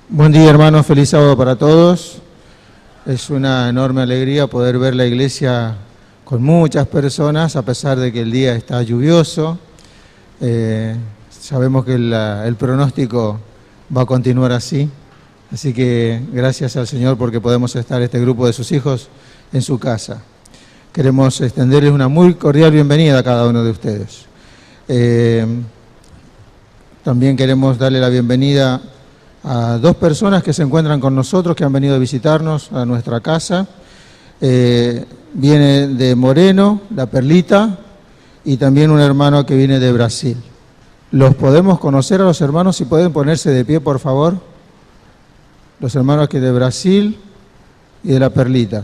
Buen día, hermanos, feliz sábado para todos. Es una enorme alegría poder ver la iglesia con muchas personas, a pesar de que el día está lluvioso. Sabemos que el pronóstico va a continuar así que gracias al Señor porque podemos estar este grupo de sus hijos en su casa. Queremos extenderles una muy cordial bienvenida a cada uno de ustedes. También queremos darle la bienvenida a dos personas que se encuentran con nosotros, que han venido a visitarnos a nuestra casa. Viene de Moreno, la Perlita, y también un hermano que viene de Brasil. ¿Los podemos conocer a los hermanos? Si pueden ponerse de pie, por favor. Los hermanos que de Brasil y de la Perlita.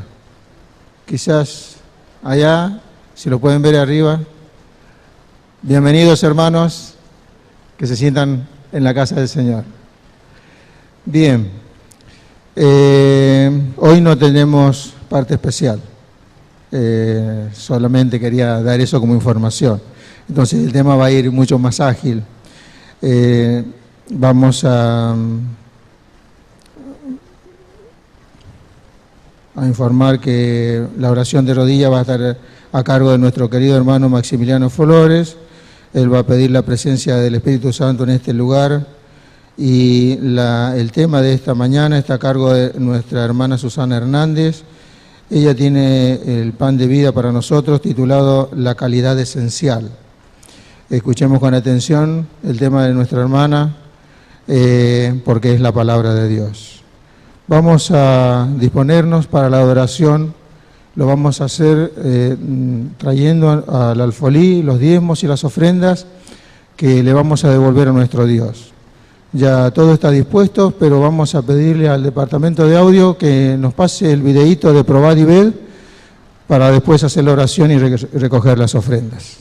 Quizás allá, si lo pueden ver arriba. Bienvenidos, hermanos, que se sientan en la casa del Señor. Bien, hoy no tenemos parte especial, solamente quería dar eso como información. Entonces el tema va a ir mucho más ágil. Vamos a informar que la oración de rodillas va a estar a cargo de nuestro querido hermano Maximiliano Flores. Él va a pedir la presencia del Espíritu Santo en este lugar. Y el tema de esta mañana está a cargo de nuestra hermana Susana Hernández. Ella tiene el pan de vida para nosotros, titulado La calidad esencial. Escuchemos con atención el tema de nuestra hermana, porque es la palabra de Dios. Vamos a disponernos para la adoración. Lo vamos a hacer trayendo al alfolí los diezmos y las ofrendas que le vamos a devolver a nuestro Dios. Ya todo está dispuesto, pero vamos a pedirle al departamento de audio que nos pase el videíto de Probad y Ved para después hacer la oración y recoger las ofrendas.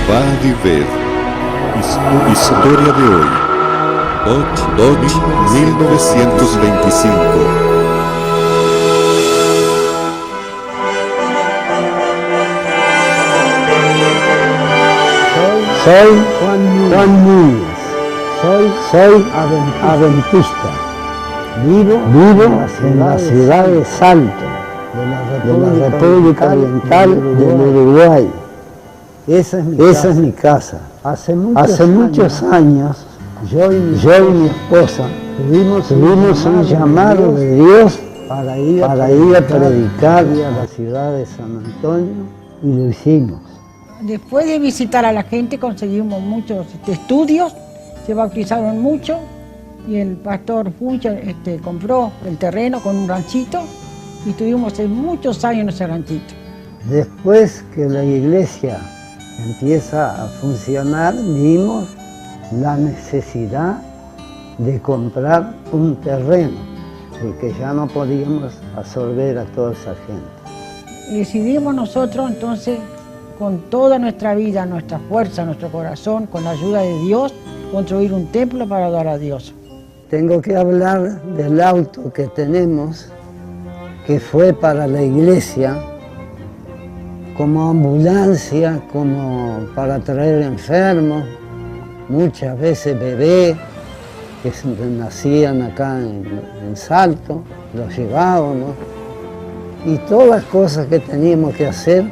Probad y ved. Historia de hoy. DOT 1925. Soy Juan Núñez. Soy adventista. Vivo en la ciudad de Salto, de la República Oriental del Uruguay. Esa es mi casa. Hace muchos años, yo y mi esposa tuvimos un llamado de Dios para ir a predicar a la ciudad de San Antonio, y lo hicimos. Después de visitar a la gente conseguimos muchos estudios, se bautizaron mucho, y el pastor Funcha compró el terreno con un ranchito y tuvimos muchos años en ese ranchito. Después que la iglesia empieza a funcionar, vimos la necesidad de comprar un terreno, porque ya no podíamos absorber a toda esa gente. Decidimos nosotros entonces, con toda nuestra vida, nuestra fuerza, nuestro corazón, con la ayuda de Dios, construir un templo para adorar a Dios. Tengo que hablar del auto que tenemos, que fue para la iglesia, como ambulancia, como para traer enfermos, muchas veces bebés que nacían acá en Salto, los llevábamos, y todas las cosas que teníamos que hacer.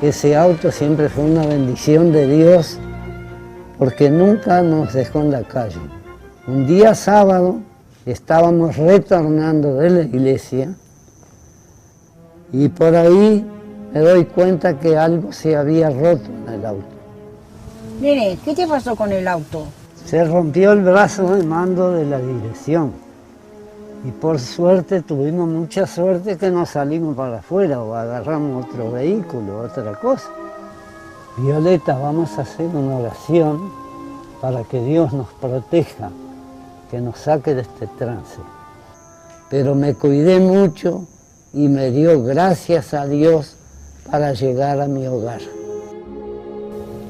Ese auto siempre fue una bendición de Dios, porque nunca nos dejó en la calle. Un día sábado estábamos retornando de la iglesia y por ahí me doy cuenta que algo se había roto en el auto. Mire, ¿qué te pasó con el auto? Se rompió el brazo de mando de la dirección. Y por suerte, tuvimos mucha suerte que no salimos para afuera o agarramos otro vehículo, otra cosa. Violeta, vamos a hacer una oración para que Dios nos proteja, que nos saque de este trance. Pero me cuidé mucho y me dio gracias a Dios para llegar a mi hogar.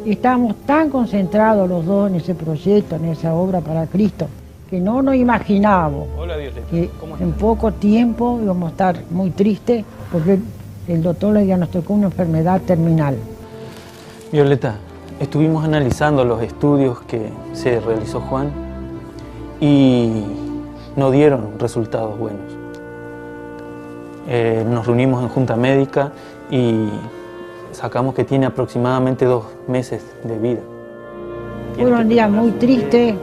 Estábamos tan concentrados los dos en ese proyecto, en esa obra para Cristo, que no nos imaginábamos que en poco tiempo íbamos a estar muy tristes porque el doctor le diagnosticó una enfermedad terminal. Violeta, estuvimos analizando los estudios que se realizó Juan y no dieron resultados buenos. Nos reunimos en junta médica y sacamos que tiene aproximadamente 2 meses de vida. Fueron días muy tristes,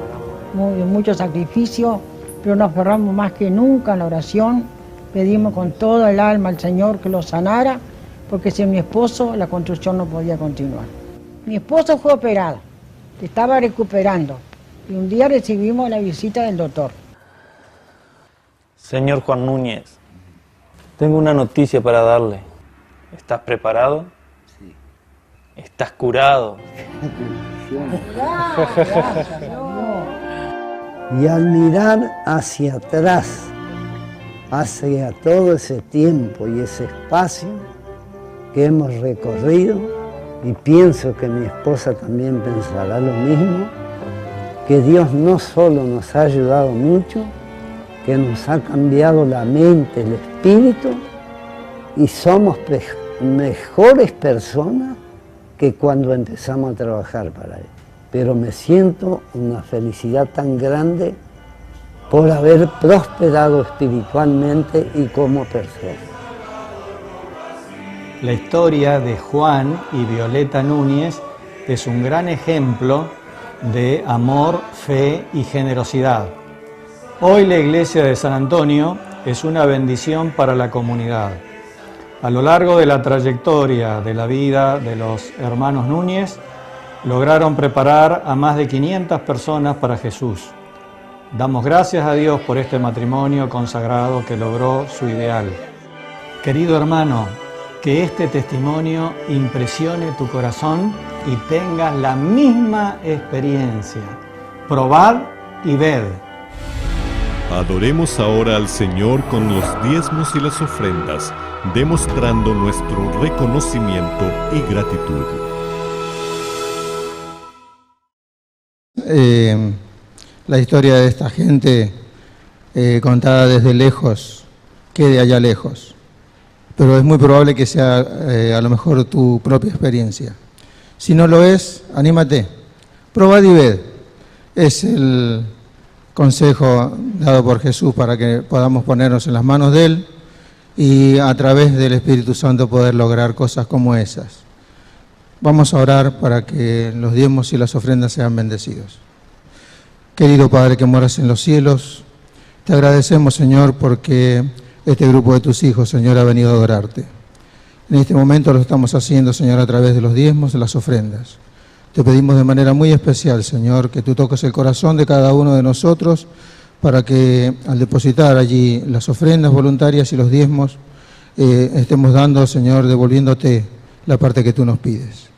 mucho sacrificio, pero nos aferramos más que nunca en la oración. Pedimos con todo el alma al Señor que lo sanara, porque sin mi esposo la construcción no podía continuar. Mi esposo fue operado, estaba recuperando, y un día recibimos la visita del doctor. Señor Juan Núñez, tengo una noticia para darle. ¿Estás preparado? Sí. ¿Estás curado? Y al mirar hacia atrás, hacia todo ese tiempo y ese espacio que hemos recorrido, y pienso que mi esposa también pensará lo mismo, que Dios no solo nos ha ayudado mucho, que nos ha cambiado la mente, el espíritu, y somos mejores personas que cuando empezamos a trabajar para Él. Pero me siento una felicidad tan grande por haber prosperado espiritualmente y como persona. La historia de Juan y Violeta Núñez es un gran ejemplo de amor, fe y generosidad. Hoy la iglesia de San Antonio es una bendición para la comunidad. A lo largo de la trayectoria de la vida de los hermanos Núñez, lograron preparar a más de 500 personas para Jesús. Damos gracias a Dios por este matrimonio consagrado que logró su ideal. Querido hermano, que este testimonio impresione tu corazón y tengas la misma experiencia. Probad y ved. Adoremos ahora al Señor con los diezmos y las ofrendas, demostrando nuestro reconocimiento y gratitud. La historia de esta gente contada desde lejos, quede allá lejos. Pero es muy probable que sea a lo mejor tu propia experiencia. Si no lo es, anímate, probad y ved. Es el consejo dado por Jesús para que podamos ponernos en las manos de Él y a través del Espíritu Santo poder lograr cosas como esas. Vamos a orar para que los diezmos y las ofrendas sean bendecidos. Querido Padre que moras en los cielos, te agradecemos, Señor, porque este grupo de tus hijos, Señor, ha venido a adorarte. En este momento lo estamos haciendo, Señor, a través de los diezmos y las ofrendas. Te pedimos de manera muy especial, Señor, que tú toques el corazón de cada uno de nosotros para que al depositar allí las ofrendas voluntarias y los diezmos, estemos dando, Señor, devolviéndote la parte que tú nos pides.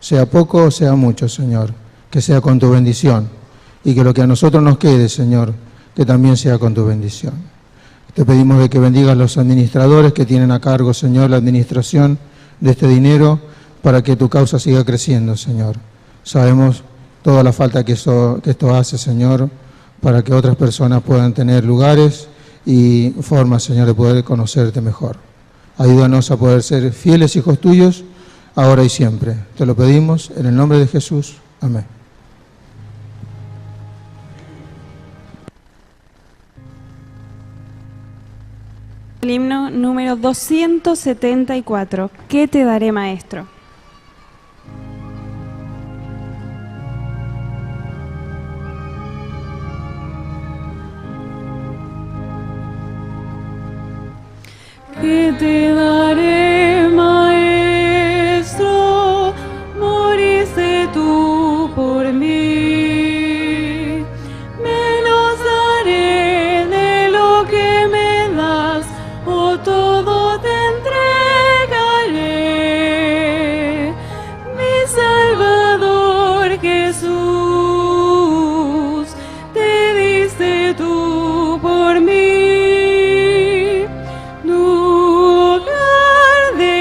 Sea poco o sea mucho, Señor, que sea con tu bendición y que lo que a nosotros nos quede, Señor, que también sea con tu bendición. Te pedimos de que bendigas los administradores que tienen a cargo, Señor, la administración de este dinero para que tu causa siga creciendo, Señor. Sabemos toda la falta que esto hace, Señor, para que otras personas puedan tener lugares y formas, Señor, de poder conocerte mejor. Ayúdanos a poder ser fieles hijos tuyos, ahora y siempre. Te lo pedimos en el nombre de Jesús. Amén. El himno número 274. ¿Qué te daré, maestro? ¿Qué te daré, maestro? Moriste tú por mí. Menos daré de lo que me das, o todo te entregaré. Mi Salvador Jesús, te diste tú por mí. Lugar de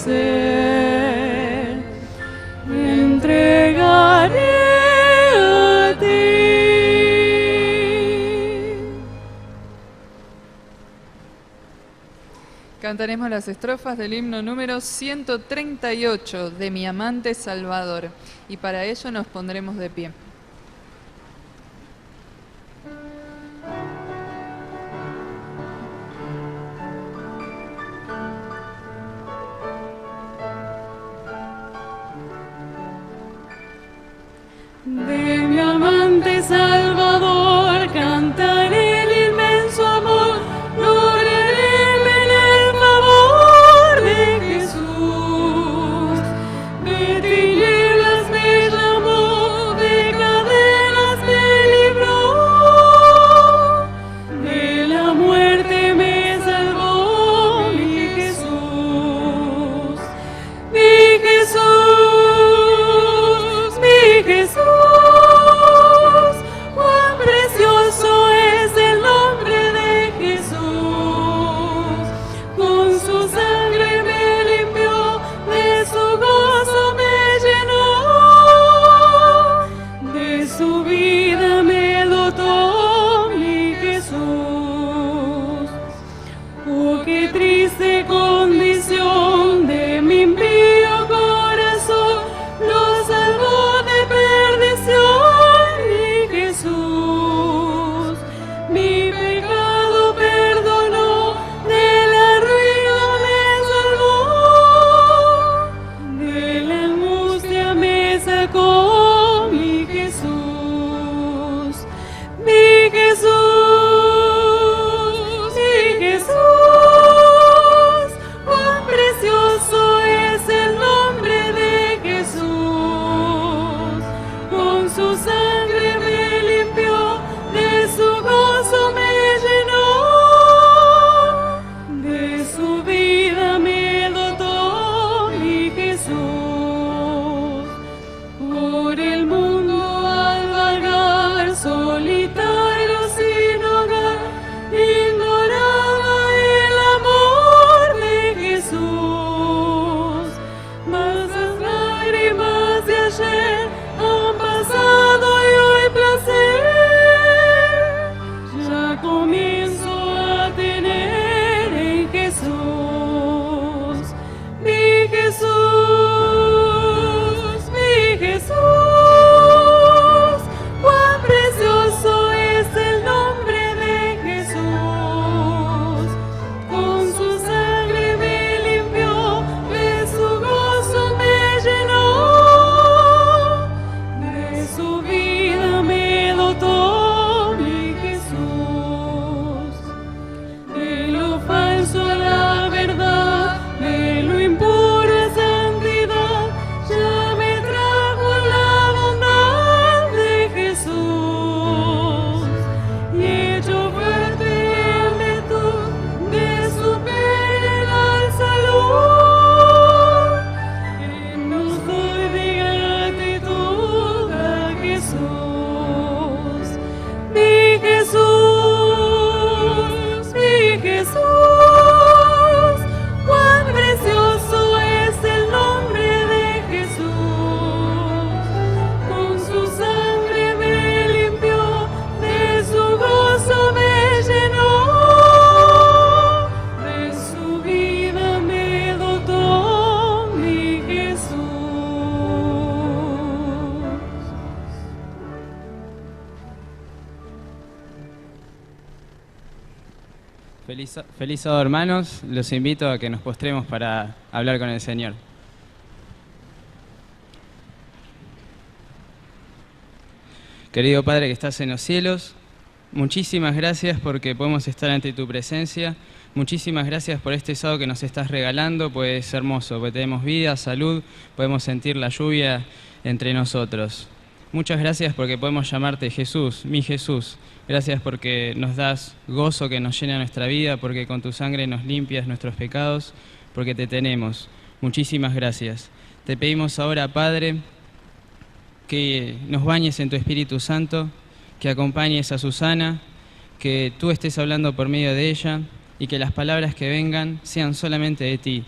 ser, entregaré a ti. Cantaremos las estrofas del himno número 138 de Mi amante Salvador, y para ello nos pondremos de pie. De mi amante Salvador cantaré el inmenso amor, gloriaré en el favor de Jesús. De tinieblas me llamó, de cadenas me libró, de la muerte me salvó mi Jesús. Mi Jesús, mi Jesús, cuán precioso es el nombre de Jesús. Con su sangre me limpió, de su gozo me llenó, de su vida me dotó mi Jesús. Oh, qué triste condición de mi impío corazón, lo salvó de perdición mi Jesús. Mi pecado perdonó, de la ruina me salvó, de la angustia me sacó mi Jesús. Mi Jesús, mi Jesús, cuán precioso es el nombre de Jesús. Con su sangre me limpió, de su gozo me llenó, de su vida me dotó mi Jesús. Por el mundo al vagar, solitario sin hogar, ignoraba el amor de Jesús. Mas las lágrimas de ayer han pasado y hoy placer ya comienzo a tener en Jesús. Mi Jesús, mi Jesús, cuán precioso es el nombre de Jesús. Con su sangre me limpió, de su gozo me llenó, de su vida me dotó mi Jesús. De lo falso a la verdad, de lo impuro a santidad, ya me trajo la bondad de Jesús. Y hecho fuerte en virtud de su penal salud, nos doy de gratitud a Jesús. Mi Jesús, mi Jesús, cuán precioso es el nombre de Jesús. Con su sangre me limpió, de su gozo me llenó, de su vida me dotó mi Jesús. Feliz sábado, hermanos. Los invito a que nos postremos para hablar con el Señor. Querido Padre que estás en los cielos, muchísimas gracias porque podemos estar ante tu presencia. Muchísimas gracias por este sábado que nos estás regalando, pues es hermoso, porque tenemos vida, salud, podemos sentir la lluvia entre nosotros. Muchas gracias porque podemos llamarte Jesús, mi Jesús. Gracias porque nos das gozo que nos llena nuestra vida, porque con tu sangre nos limpias nuestros pecados, porque te tenemos. Muchísimas gracias. Te pedimos ahora, Padre, que nos bañes en tu Espíritu Santo, que acompañes a Susana, que tú estés hablando por medio de ella y que las palabras que vengan sean solamente de ti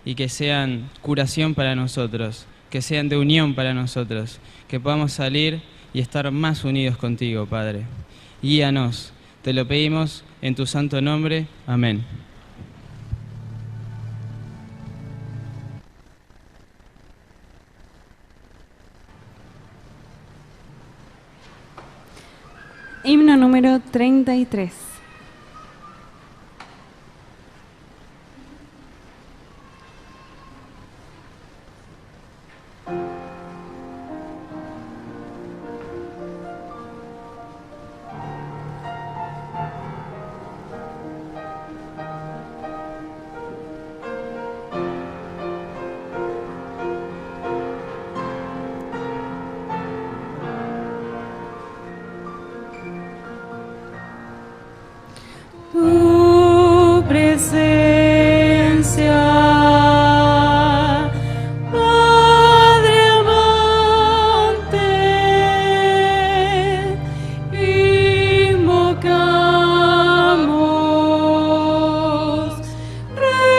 y que sean curación para nosotros, que sean de unión para nosotros, que podamos salir y estar más unidos contigo, Padre. Guíanos, te lo pedimos en tu santo nombre. Amén. Himno número 33. Tu presencia, Padre amante, invocamos reverentes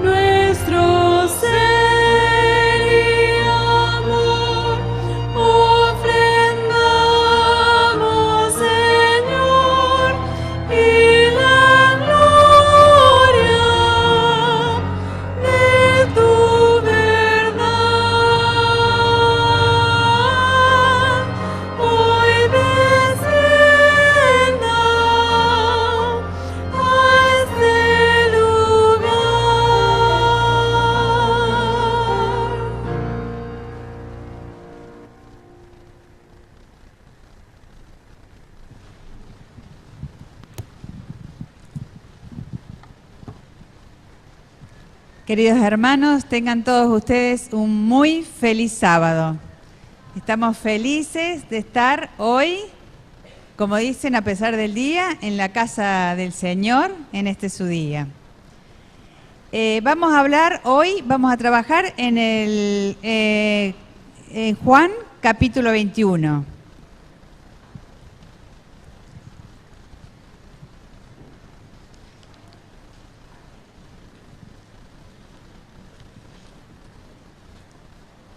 nuestro ser y amor. Ofrendamos, Señor, y la gloria de tu verdad hoy descienda a este lugar. Queridos hermanos, tengan todos ustedes un muy feliz sábado. Estamos felices de estar hoy, como dicen, a pesar del día, en la casa del Señor, en este su día. Vamos a trabajar en Juan capítulo 21.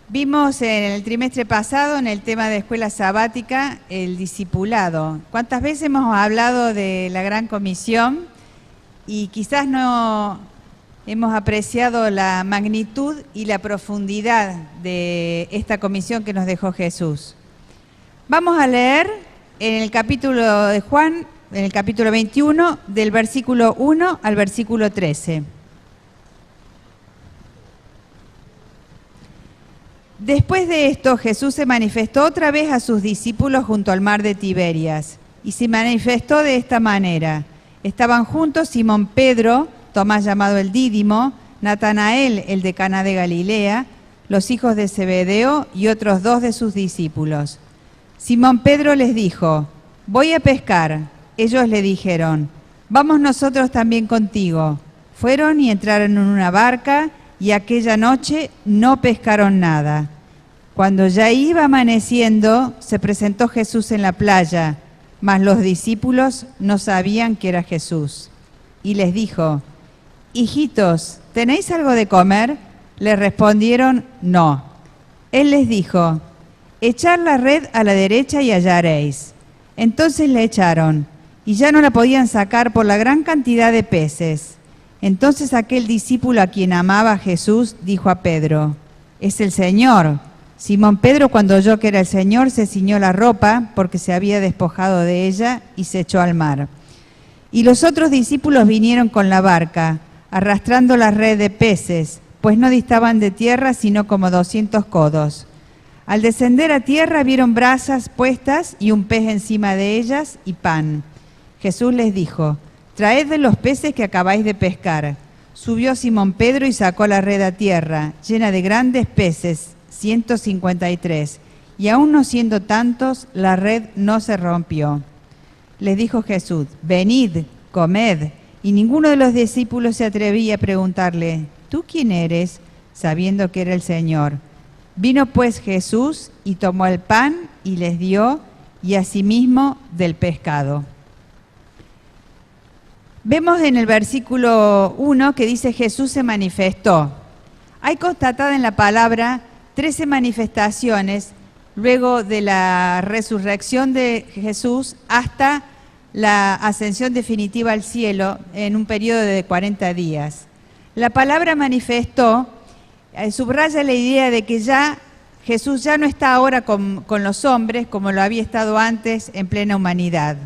Vimos en el trimestre pasado, en el tema de escuela sabática, el discipulado. ¿Cuántas veces hemos hablado de la Gran Comisión? Y quizás no hemos apreciado la magnitud y la profundidad de esta comisión que nos dejó Jesús. Vamos a leer en el capítulo de Juan, en el capítulo 21, del versículo 1 al versículo 13. Después de esto, Jesús se manifestó otra vez a sus discípulos junto al mar de Tiberias, y se manifestó de esta manera. Estaban juntos Simón Pedro, Tomás llamado el Dídimo, Natanael, el de Caná de Galilea, los hijos de Zebedeo y otros 2 de sus discípulos. Simón Pedro les dijo: voy a pescar. Ellos le dijeron: vamos nosotros también contigo. Fueron y entraron en una barca, y aquella noche no pescaron nada. Cuando ya iba amaneciendo, se presentó Jesús en la playa, mas los discípulos no sabían que era Jesús. Y les dijo: hijitos, ¿tenéis algo de comer? Le respondieron: no. Él les dijo: echad la red a la derecha y hallaréis. Entonces le echaron, y ya no la podían sacar por la gran cantidad de peces. Entonces aquel discípulo a quien amaba Jesús dijo a Pedro: es el Señor. Simón Pedro, cuando oyó que era el Señor, se ciñó la ropa porque se había despojado de ella y se echó al mar. Y los otros discípulos vinieron con la barca, arrastrando la red de peces, pues no distaban de tierra sino como 200 codos. Al descender a tierra vieron brasas puestas y un pez encima de ellas y pan. Jesús les dijo: traed de los peces que acabáis de pescar. Subió Simón Pedro y sacó la red a tierra, llena de grandes peces, 153, y aún no siendo tantos, la red no se rompió. Les dijo Jesús: venid, comed. Y ninguno de los discípulos se atrevía a preguntarle: ¿tú quién eres?, sabiendo que era el Señor. Vino pues Jesús y tomó el pan y les dio, y asimismo del pescado. Vemos en el versículo 1 que dice Jesús se manifestó. Hay constatada en la palabra 13 manifestaciones luego de la resurrección de Jesús hasta la ascensión definitiva al cielo en un periodo de 40 días. La palabra manifestó subraya la idea de que ya Jesús ya no está ahora con los hombres como lo había estado antes en plena humanidad.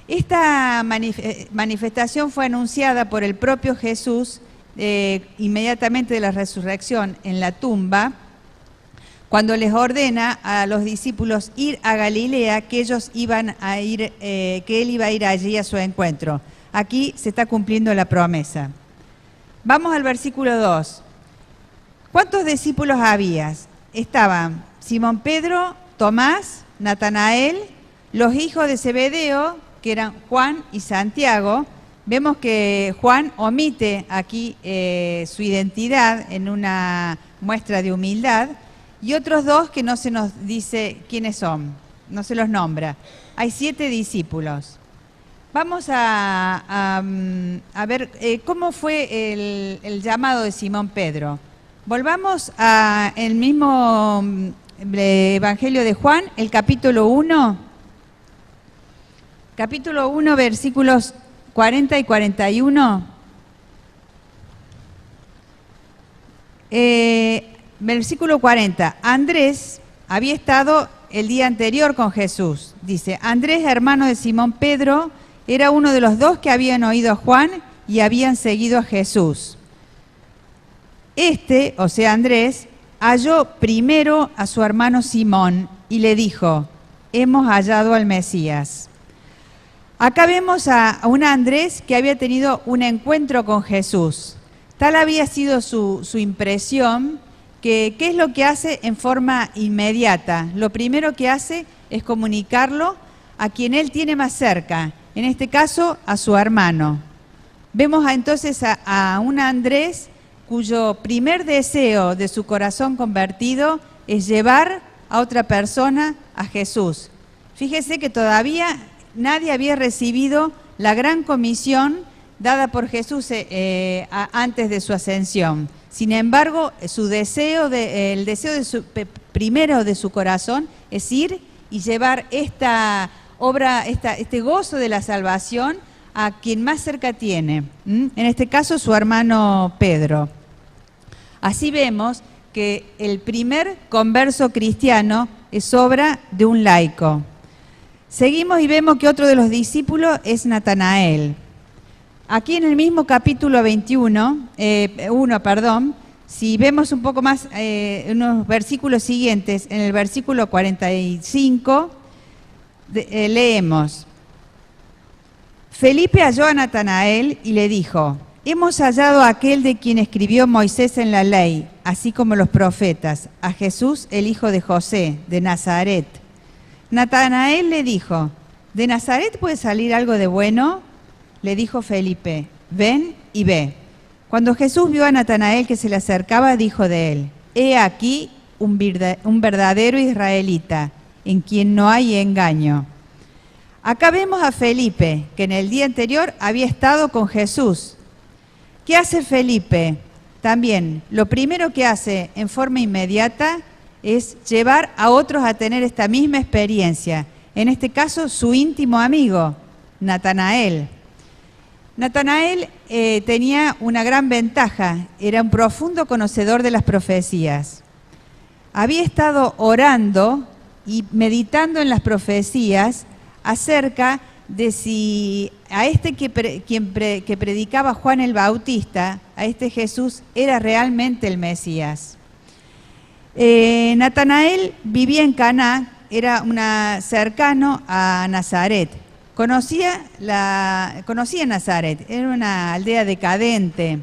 Esta manifestación fue anunciada por el propio Jesús inmediatamente de la resurrección en la tumba, cuando les ordena a los discípulos ir a Galilea, que ellos iban a ir, que él iba a ir allí a su encuentro. Aquí se está cumpliendo la promesa. Vamos al versículo 2. ¿Cuántos discípulos había? Estaban Simón Pedro, Tomás, Natanael, los hijos de Zebedeo, que eran Juan y Santiago. Vemos que Juan omite aquí su identidad en una muestra de humildad, y otros dos que no se nos dice quiénes son, no se los nombra. Hay 7 discípulos. Vamos a ver cómo fue el llamado de Simón Pedro. Volvamos al mismo Evangelio de Juan, el capítulo 1. Capítulo 1, versículos 40 y 41. Versículo 40. Andrés había estado el día anterior con Jesús. Dice, Andrés, hermano de Simón Pedro, era uno de los 2 que habían oído a Juan y habían seguido a Jesús. Este, o sea Andrés, halló primero a su hermano Simón y le dijo, hemos hallado al Mesías. Acá vemos a un Andrés que había tenido un encuentro con Jesús. Tal había sido su impresión, que ¿qué es lo que hace en forma inmediata? Lo primero que hace es comunicarlo a quien él tiene más cerca, en este caso a su hermano. Vemos entonces a un Andrés cuyo primer deseo de su corazón convertido es llevar a otra persona a Jesús. Fíjese que todavía nadie había recibido la gran comisión dada por Jesús antes de su ascensión. Sin embargo, el deseo primero de su corazón es ir y llevar esta obra, este gozo de la salvación a quien más cerca tiene. En este caso, su hermano Pedro. Así vemos que el primer converso cristiano es obra de un laico. Seguimos y vemos que otro de los discípulos es Natanael. Aquí en el mismo capítulo 1, si vemos un poco más unos versículos siguientes, en el versículo 45 leemos: Felipe halló a Natanael y le dijo, hemos hallado a aquel de quien escribió Moisés en la ley, así como los profetas, a Jesús el hijo de José, de Nazaret. Natanael le dijo, ¿de Nazaret puede salir algo de bueno? Le dijo Felipe, ven y ve. Cuando Jesús vio a Natanael que se le acercaba, dijo de él, he aquí un verdadero israelita, en quien no hay engaño. Acá vemos a Felipe, que en el día anterior había estado con Jesús. ¿Qué hace Felipe? También, lo primero que hace en forma inmediata es llevar a otros a tener esta misma experiencia. En este caso, su íntimo amigo, Natanael. Natanael tenía una gran ventaja, era un profundo conocedor de las profecías. Había estado orando y meditando en las profecías acerca de si a que predicaba Juan el Bautista, a este Jesús, era realmente el Mesías. Natanael vivía en Caná, era cercano a Nazaret. Conocía Nazaret, era una aldea decadente.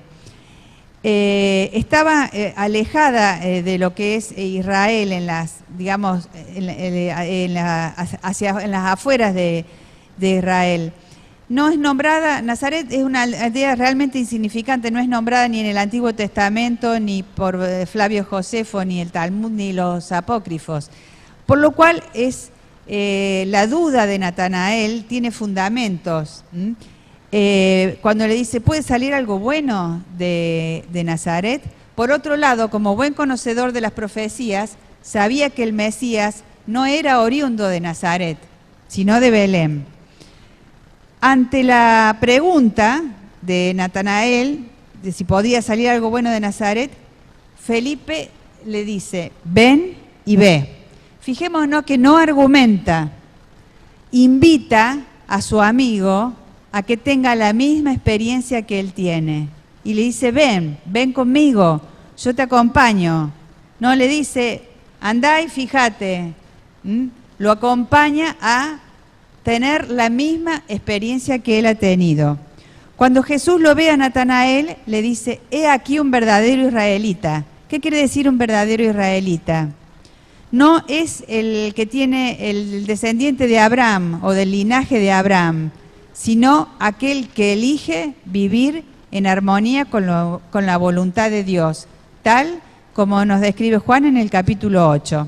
Estaba alejada de lo que es Israel en las afueras de Israel. No es nombrada, Nazaret es una aldea realmente insignificante, no es nombrada ni en el Antiguo Testamento, ni por Flavio Josefo, ni el Talmud, ni los apócrifos. Por lo cual la duda de Natanael tiene fundamentos. cuando le dice, ¿puede salir algo bueno de Nazaret? Por otro lado, como buen conocedor de las profecías, sabía que el Mesías no era oriundo de Nazaret, sino de Belén. Ante la pregunta de Natanael, de si podía salir algo bueno de Nazaret, Felipe le dice, ven y ve. Fijémonos que no argumenta, invita a su amigo a que tenga la misma experiencia que él tiene. Y le dice, ven conmigo, yo te acompaño. No le dice, andá y fíjate. Lo acompaña a tener la misma experiencia que él ha tenido. Cuando Jesús lo ve a Natanael, le dice, he aquí un verdadero israelita. ¿Qué quiere decir un verdadero israelita? No es el que tiene el descendiente de Abraham o del linaje de Abraham, sino aquel que elige vivir en armonía con la voluntad de Dios, tal como nos describe Juan en el capítulo 8.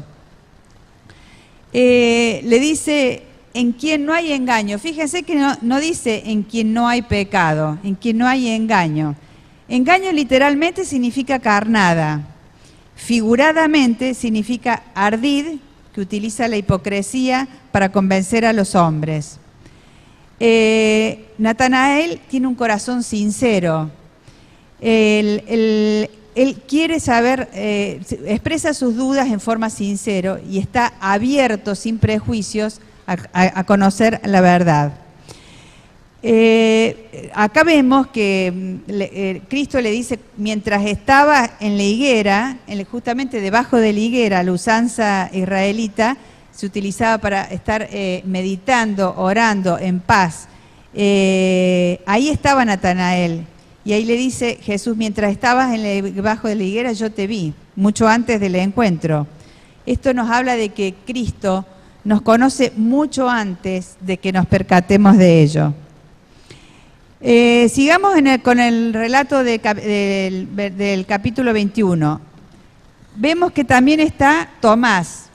Le dice, en quien no hay engaño. Fíjense que no dice en quien no hay pecado, en quien no hay engaño. Engaño literalmente significa carnada. Figuradamente significa ardid, que utiliza la hipocresía para convencer a los hombres. Natanael tiene un corazón sincero. Él quiere saber, expresa sus dudas en forma sincera y está abierto, sin prejuicios, a conocer la verdad. Acá vemos que Cristo le dice, mientras estaba en la higuera, justamente debajo de la higuera, la usanza israelita se utilizaba para estar meditando, orando en paz. Ahí estaba Natanael, y ahí le dice Jesús, mientras estabas debajo de la higuera yo te vi, mucho antes del encuentro. Esto nos habla de que Cristo nos conoce mucho antes de que nos percatemos de ello. Sigamos con el relato del capítulo 21. Vemos que también está Tomás.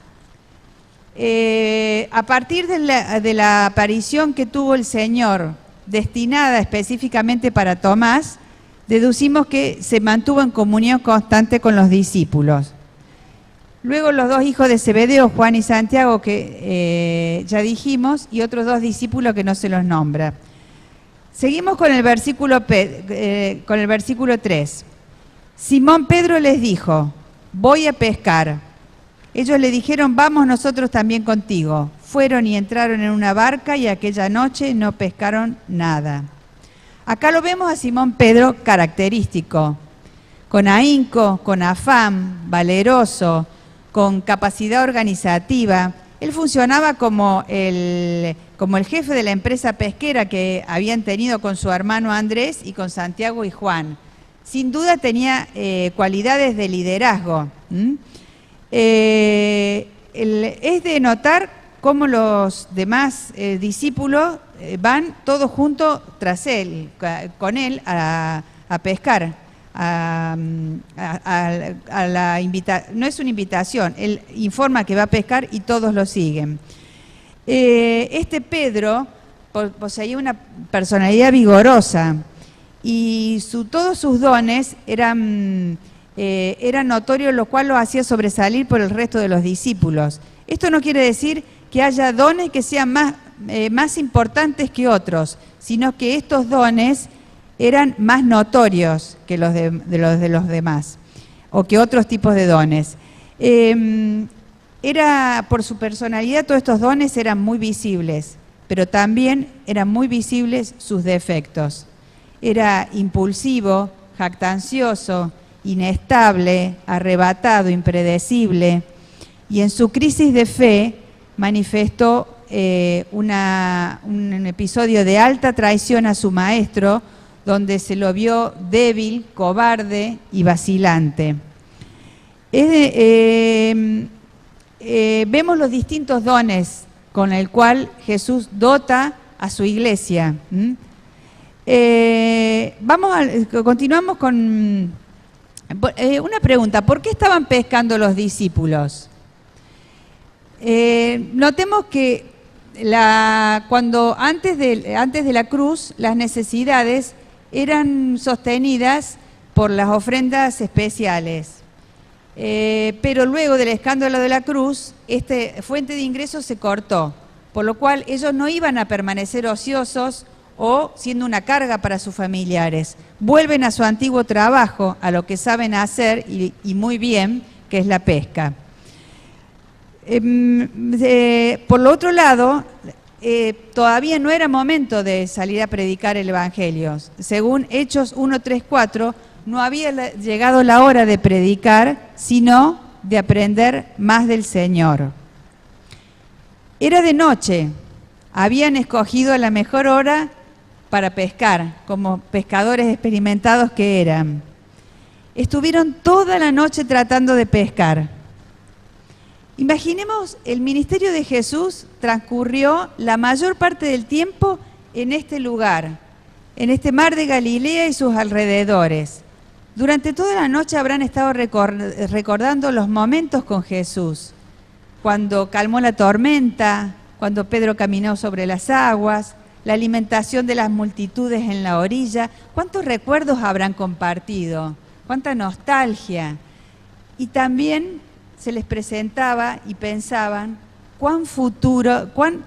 A partir de la aparición que tuvo el Señor, destinada específicamente para Tomás, deducimos que se mantuvo en comunión constante con los discípulos. Luego los dos hijos de Zebedeo, Juan y Santiago, que ya dijimos, y otros dos discípulos que no se los nombra. Seguimos con el versículo 3. Simón Pedro les dijo, voy a pescar. Ellos le dijeron, vamos nosotros también contigo. Fueron y entraron en una barca y aquella noche no pescaron nada. Acá lo vemos a Simón Pedro característico, con ahínco, con afán, valeroso, con capacidad organizativa. Él funcionaba como el jefe de la empresa pesquera que habían tenido con su hermano Andrés y con Santiago y Juan. Sin duda tenía cualidades de liderazgo. Es de notar cómo los demás discípulos van todos juntos tras él, con él a pescar. No es una invitación, él informa que va a pescar y todos lo siguen. Este Pedro poseía una personalidad vigorosa y todos sus dones eran notorios, lo cual lo hacía sobresalir por el resto de los discípulos. Esto no quiere decir que haya dones que sean más importantes que otros, sino que estos dones eran más notorios que los de los demás, o que otros tipos de dones. Por su personalidad, todos estos dones eran muy visibles, pero también eran muy visibles sus defectos. Era impulsivo, jactancioso, inestable, arrebatado, impredecible, y en su crisis de fe manifestó un episodio de alta traición a su maestro, donde se lo vio débil, cobarde y vacilante. Vemos los distintos dones con el cual Jesús dota a su iglesia. Continuamos con una pregunta. ¿Por qué estaban pescando los discípulos? Notemos que cuando antes de la cruz, las necesidades eran sostenidas por las ofrendas especiales. Pero luego del escándalo de la cruz, esta fuente de ingresos se cortó, por lo cual ellos no iban a permanecer ociosos o siendo una carga para sus familiares. Vuelven a su antiguo trabajo, a lo que saben hacer y muy bien, que es la pesca. Por lo otro lado, todavía no era momento de salir a predicar el Evangelio. Según Hechos 1:3-4, no había llegado la hora de predicar, sino de aprender más del Señor. Era de noche, habían escogido la mejor hora para pescar, como pescadores experimentados que eran. Estuvieron toda la noche tratando de pescar. Imaginemos, el ministerio de Jesús transcurrió la mayor parte del tiempo en este lugar, en este mar de Galilea y sus alrededores. Durante toda la noche habrán estado recordando los momentos con Jesús, cuando calmó la tormenta, cuando Pedro caminó sobre las aguas, la alimentación de las multitudes en la orilla. ¿Cuántos recuerdos habrán compartido? ¿Cuánta nostalgia? Y también se les presentaba y pensaban cuán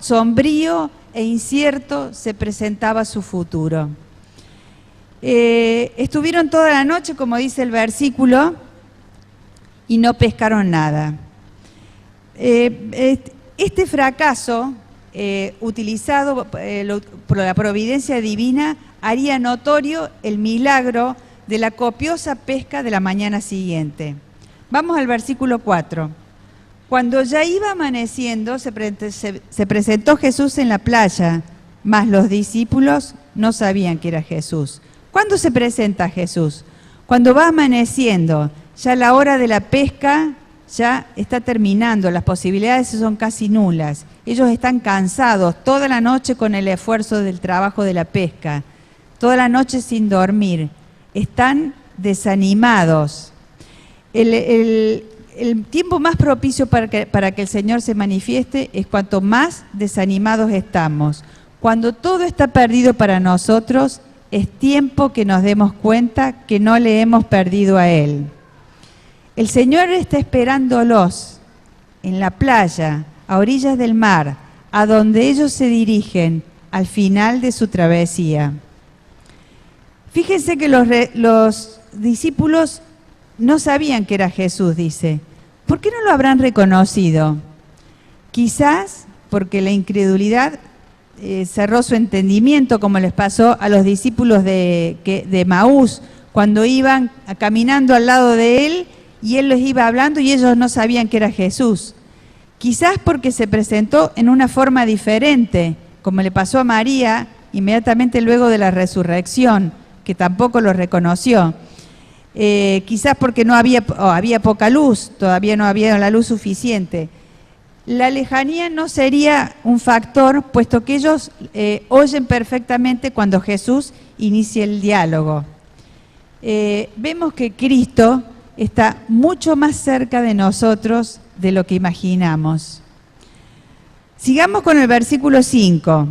sombrío e incierto se presentaba su futuro. Estuvieron toda la noche, como dice el versículo, y no pescaron nada. Este fracaso, utilizado por la providencia divina, haría notorio el milagro de la copiosa pesca de la mañana siguiente. Vamos al versículo 4. Cuando ya iba amaneciendo, se presentó Jesús en la playa, mas los discípulos no sabían que era Jesús. ¿Cuándo se presenta Jesús? Cuando va amaneciendo, ya la hora de la pesca ya está terminando, las posibilidades son casi nulas. Ellos están cansados toda la noche con el esfuerzo del trabajo de la pesca, toda la noche sin dormir, están desanimados. El tiempo más propicio para que el Señor se manifieste es cuanto más desanimados estamos. Cuando todo está perdido para nosotros, es tiempo que nos demos cuenta que no le hemos perdido a Él. El Señor está esperándolos en la playa, a orillas del mar, a donde ellos se dirigen al final de su travesía. Fíjense que los discípulos no sabían que era Jesús, dice. ¿Por qué no lo habrán reconocido? Quizás porque la incredulidad cerró su entendimiento, como les pasó a los discípulos de Maús, cuando iban caminando al lado de él y él les iba hablando y ellos no sabían que era Jesús. Quizás porque se presentó en una forma diferente, como le pasó a María inmediatamente luego de la resurrección, que tampoco lo reconoció. Quizás porque había poca luz, todavía no había la luz suficiente. La lejanía no sería un factor, puesto que ellos oyen perfectamente cuando Jesús inicia el diálogo. Vemos que Cristo está mucho más cerca de nosotros de lo que imaginamos. Sigamos con el versículo 5.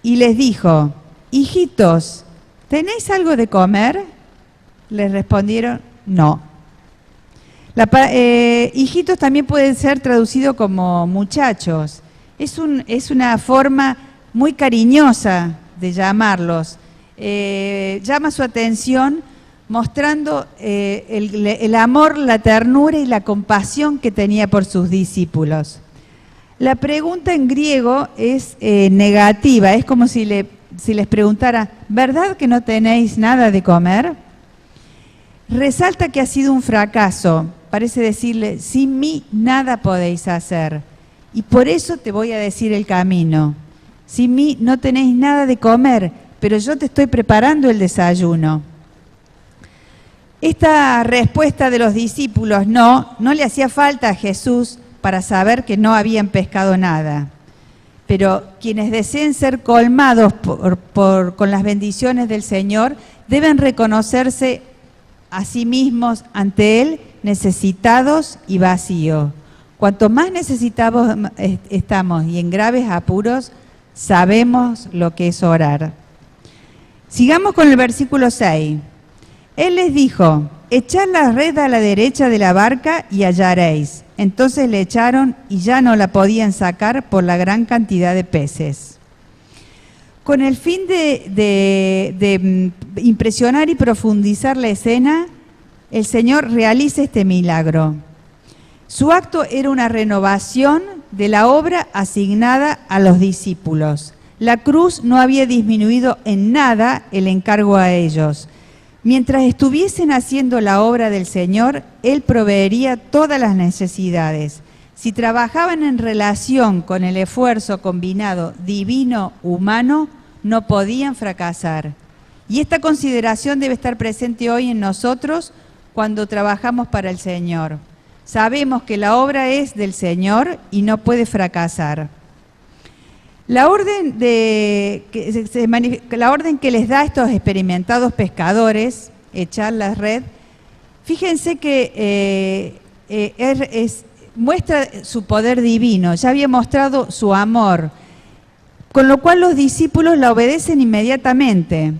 Y les dijo: hijitos, ¿tenéis algo de comer? Les respondieron: no. Hijitos también puede ser traducido como muchachos. Es una forma muy cariñosa de llamarlos. Llama su atención mostrando el amor, la ternura y la compasión que tenía por sus discípulos. La pregunta en griego es negativa, es como si les preguntara: ¿verdad que no tenéis nada de comer? Resalta que ha sido un fracaso. Parece decirle: sin mí nada podéis hacer, y por eso te voy a decir el camino. Sin mí no tenéis nada de comer, pero yo te estoy preparando el desayuno. Esta respuesta de los discípulos no le hacía falta a Jesús para saber que no habían pescado nada. Pero quienes deseen ser colmados con las bendiciones del Señor deben reconocerse a sí mismos ante Él necesitados y vacíos. Cuanto más necesitados estamos y en graves apuros, Sabemos lo que es orar. Sigamos con el versículo 6. Él les dijo, echad la red a la derecha de la barca y hallaréis. Entonces le echaron y ya no la podían sacar por la gran cantidad de peces. Con el fin de impresionar y profundizar la escena, el Señor realiza este milagro. Su acto era una renovación de la obra asignada a los discípulos. La cruz no había disminuido en nada el encargo a ellos. Mientras estuviesen haciendo la obra del Señor, Él proveería todas las necesidades. Si trabajaban en relación con el esfuerzo combinado divino-humano, no podían fracasar. Y esta consideración debe estar presente hoy en nosotros cuando trabajamos para el Señor. Sabemos que la obra es del Señor y no puede fracasar. La orden que les da a estos experimentados pescadores, echar la red, fíjense que muestra su poder divino, ya había mostrado su amor, con lo cual los discípulos la obedecen inmediatamente.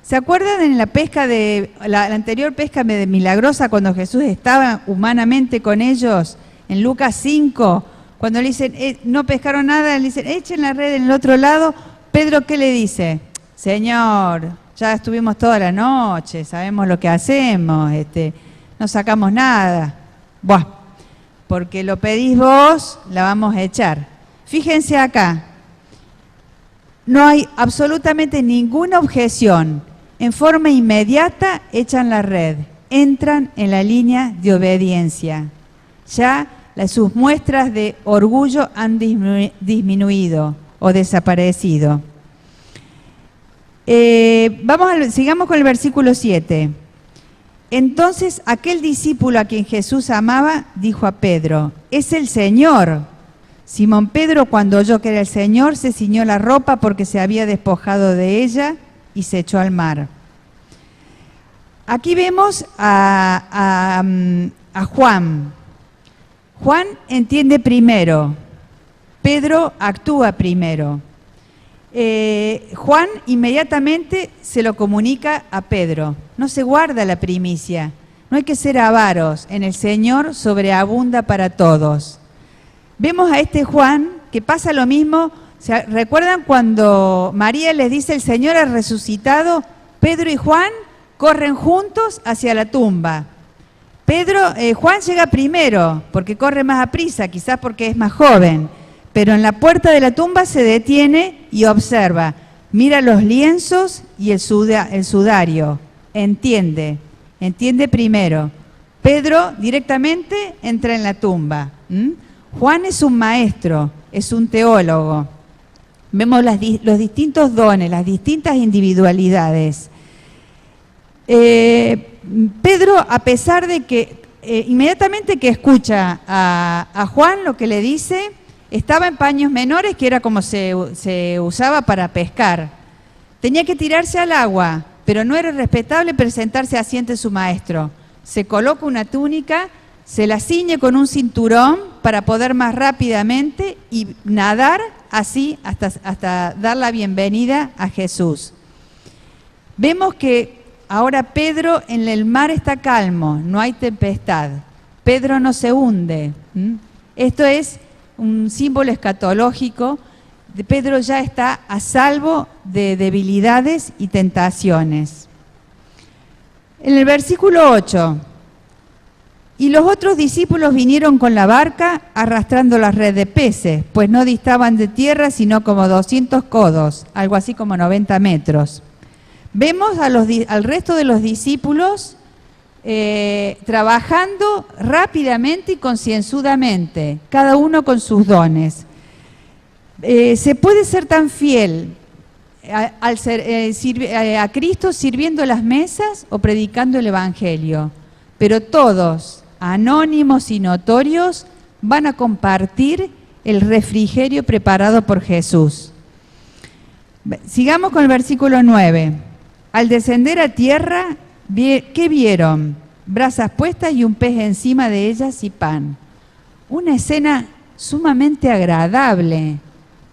¿Se acuerdan en la pesca la anterior pesca milagrosa cuando Jesús estaba humanamente con ellos, en Lucas 5? Cuando le dicen, no pescaron nada, le dicen, echen la red en el otro lado. Pedro, ¿qué le dice? Señor, ya estuvimos toda la noche, sabemos lo que hacemos, no sacamos nada. Buah, porque lo pedís vos, la vamos a echar. Fíjense acá, no hay absolutamente ninguna objeción. En forma inmediata echan la red, entran en la línea de obediencia. Ya sus muestras de orgullo han disminuido o desaparecido. Sigamos con el versículo 7. Entonces aquel discípulo a quien Jesús amaba dijo a Pedro, es el Señor. Simón Pedro, cuando oyó que era el Señor, se ciñó la ropa porque se había despojado de ella y se echó al mar. Aquí vemos a Juan. Juan entiende primero, Pedro actúa primero. Juan inmediatamente se lo comunica a Pedro, no se guarda la primicia, no hay que ser avaros, en el Señor sobreabunda para todos. Vemos a este Juan que pasa lo mismo, ¿recuerdan cuando María les dice el Señor ha resucitado? Pedro y Juan corren juntos hacia la tumba. Juan llega primero, porque corre más a prisa, quizás porque es más joven, pero en la puerta de la tumba se detiene y observa, mira los lienzos y el sudario, entiende primero. Pedro directamente entra en la tumba. Juan es un maestro, es un teólogo. Vemos los distintos dones, las distintas individualidades. Pedro, a pesar de que inmediatamente que escucha a Juan lo que le dice, estaba en paños menores, que era como se usaba para pescar. Tenía que tirarse al agua, pero no era respetable presentarse así ante su maestro. Se coloca una túnica, se la ciñe con un cinturón para poder más rápidamente y nadar así hasta dar la bienvenida a Jesús. Vemos que ahora Pedro en el mar está calmo, no hay tempestad. Pedro no se hunde. Esto es un símbolo escatológico. Pedro ya está a salvo de debilidades y tentaciones. En el versículo 8, y los otros discípulos vinieron con la barca arrastrando la red de peces, pues no distaban de tierra sino como 200 codos, algo así como 90 metros. Vemos al resto de los discípulos trabajando rápidamente y concienzudamente, cada uno con sus dones. Se puede ser tan fiel a Cristo sirviendo las mesas o predicando el Evangelio, pero todos, anónimos y notorios, van a compartir el refrigerio preparado por Jesús. Sigamos con el versículo 9. Al descender a tierra, ¿qué vieron? Brasas puestas y un pez encima de ellas y pan. Una escena sumamente agradable,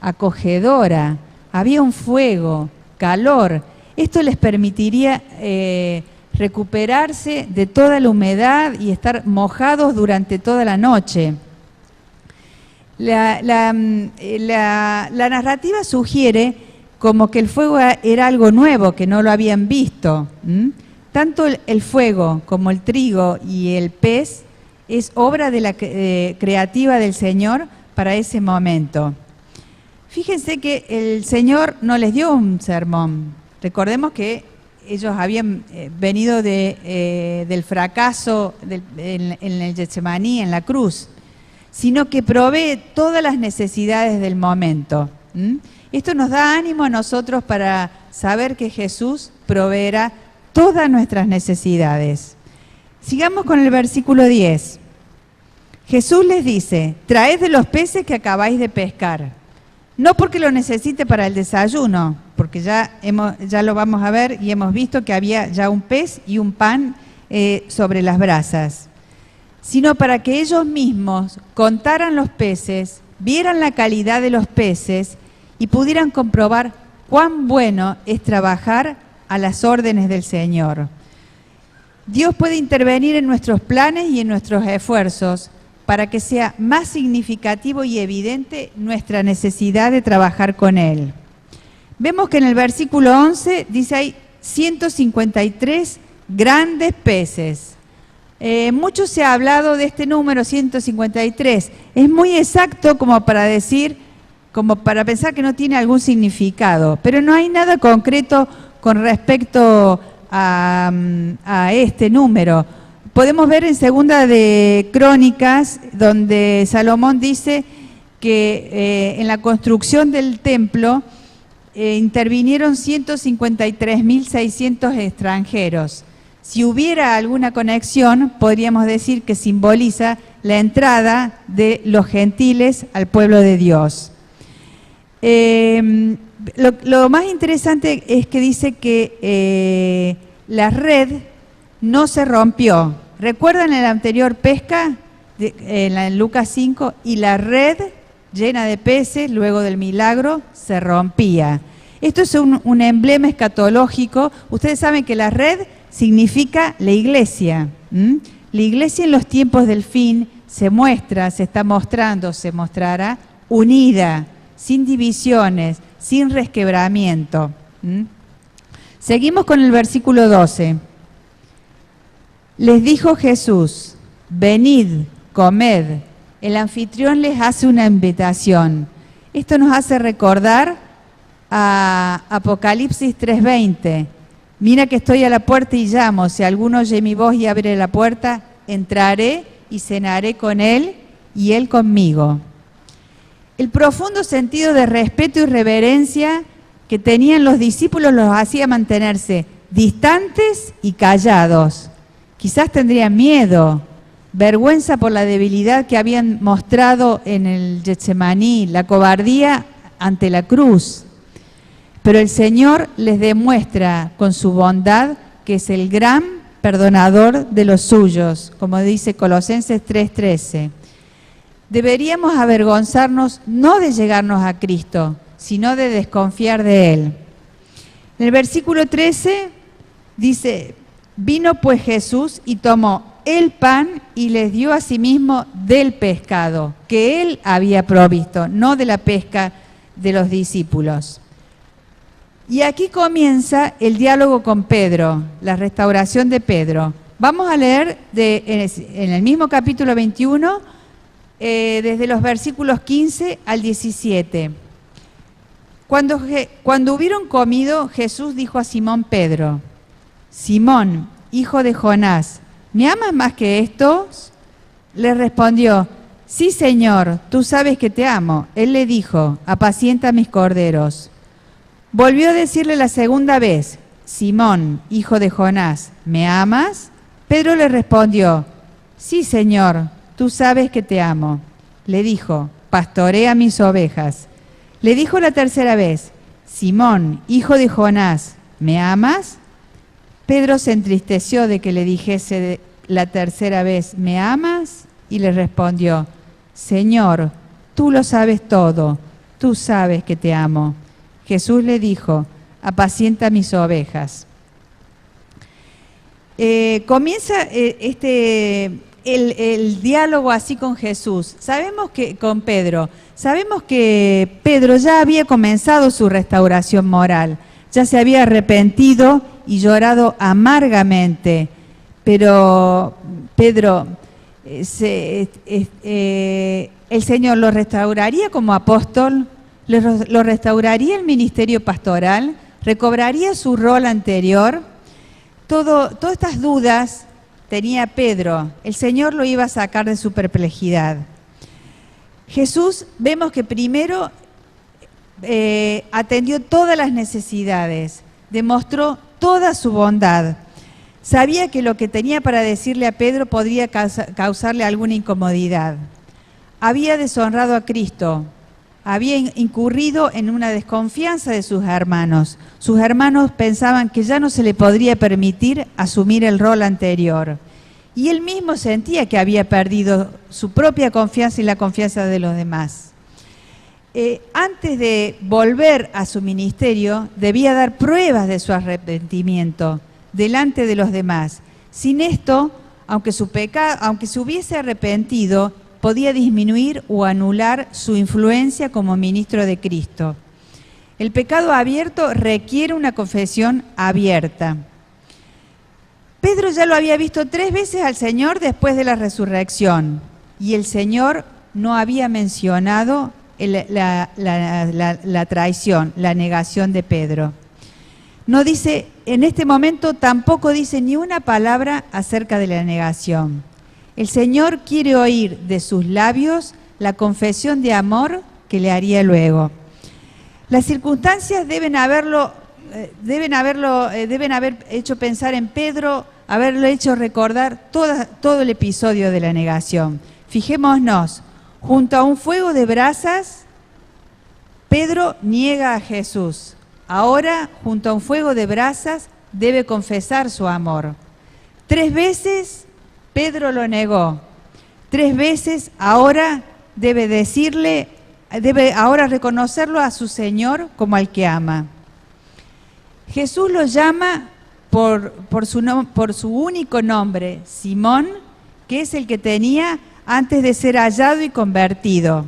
acogedora. había un fuego, calor. Esto les permitiría recuperarse de toda la humedad y estar mojados durante toda la noche. La narrativa sugiere como que el fuego era algo nuevo, que no lo habían visto. Tanto el fuego como el trigo y el pez es obra de la creativa del Señor para ese momento. Fíjense que el Señor no les dio un sermón. Recordemos que ellos habían venido del fracaso en el Getsemaní, en la cruz, sino que provee todas las necesidades del momento. Esto nos da ánimo a nosotros para saber que Jesús proveerá todas nuestras necesidades. Sigamos con el versículo 10. Jesús les dice: traed de los peces que acabáis de pescar. No porque lo necesite para el desayuno, porque ya lo vamos a ver y hemos visto que había ya un pez y un pan sobre las brasas, sino para que ellos mismos contaran los peces, vieran la calidad de los peces y pudieran comprobar cuán bueno es trabajar a las órdenes del Señor. Dios puede intervenir en nuestros planes y en nuestros esfuerzos para que sea más significativo y evidente nuestra necesidad de trabajar con Él. Vemos que en el versículo 11 dice hay 153 grandes peces. Mucho se ha hablado de este número 153. Es muy exacto como para pensar que no tiene algún significado, pero no hay nada concreto con respecto a este número. Podemos ver en Segunda de Crónicas, donde Salomón dice que en la construcción del templo intervinieron 153.600 extranjeros. Si hubiera alguna conexión, podríamos decir que simboliza la entrada de los gentiles al pueblo de Dios. Lo más interesante es que dice que la red no se rompió. ¿Recuerdan en la anterior pesca, en Lucas 5? Y la red llena de peces, luego del milagro, se rompía. Esto es un emblema escatológico. Ustedes saben que la red significa la iglesia. La iglesia en los tiempos del fin se está mostrando, se mostrará unida, sin divisiones, sin resquebramiento. Seguimos con el versículo 12. Les dijo Jesús: venid, comed. El anfitrión les hace una invitación. Esto nos hace recordar a Apocalipsis 3:20. Mira que estoy a la puerta y llamo. Si alguno oye mi voz y abre la puerta, entraré y cenaré con él y él conmigo. El profundo sentido de respeto y reverencia que tenían los discípulos los hacía mantenerse distantes y callados. Quizás tendrían miedo, vergüenza por la debilidad que habían mostrado en el Getsemaní, la cobardía ante la cruz. Pero el Señor les demuestra con su bondad que es el gran perdonador de los suyos, como dice Colosenses 3:13. Deberíamos avergonzarnos no de llegarnos a Cristo, sino de desconfiar de Él. En el versículo 13 dice: vino pues Jesús y tomó el pan y les dio a sí mismo del pescado que Él había provisto, no de la pesca de los discípulos. Y aquí comienza el diálogo con Pedro, la restauración de Pedro. Vamos a leer en el mismo capítulo 21, desde los versículos 15 al 17. Cuando hubieron comido, Jesús dijo a Simón Pedro: Simón, hijo de Jonás, ¿me amas más que estos? Le respondió: sí, Señor, tú sabes que te amo. Él le dijo: apacienta mis corderos. Volvió a decirle la segunda vez: Simón, hijo de Jonás, ¿me amas? Pedro le respondió: sí, Señor, tú sabes que te amo. Le dijo: pastorea mis ovejas. Le dijo la tercera vez: Simón, hijo de Jonás, ¿me amas? Pedro se entristeció de que le dijese la tercera vez: ¿me amas? Y le respondió: Señor, tú lo sabes todo, tú sabes que te amo. Jesús le dijo: apacienta mis ovejas. Comienza el diálogo así con Jesús. Con Pedro. Sabemos que Pedro ya había comenzado su restauración moral, ya se había arrepentido y llorado amargamente, pero Pedro, el Señor lo restauraría como apóstol, lo restauraría el ministerio pastoral, recobraría su rol anterior. Todas estas dudas tenía Pedro. El Señor lo iba a sacar de su perplejidad. Jesús, vemos que primero atendió todas las necesidades, demostró toda su bondad. Sabía que lo que tenía para decirle a Pedro podría causarle alguna incomodidad. Había deshonrado a Cristo, había incurrido en una desconfianza de sus hermanos. Sus hermanos pensaban que ya no se le podría permitir asumir el rol anterior. Y él mismo sentía que había perdido su propia confianza y la confianza de los demás. Antes de volver a su ministerio, debía dar pruebas de su arrepentimiento delante de los demás. Sin esto, aunque se hubiese arrepentido, podía disminuir o anular su influencia como ministro de Cristo. El pecado abierto requiere una confesión abierta. Pedro ya lo había visto 3 veces al Señor después de la resurrección, y el Señor no había mencionado la traición, la negación de Pedro. No dice, en este momento tampoco dice ni una palabra acerca de la negación. El Señor quiere oír de sus labios la confesión de amor que le haría luego. Las circunstancias deben haber hecho pensar en Pedro, haberlo hecho recordar todo el episodio de la negación. Fijémonos, junto a un fuego de brasas, Pedro niega a Jesús. Ahora, junto a un fuego de brasas, debe confesar su amor. 3 veces Pedro lo negó. 3 veces ahora debe ahora reconocerlo a su Señor como al que ama. Jesús lo llama por su único nombre, Simón, que es el que tenía antes de ser hallado y convertido.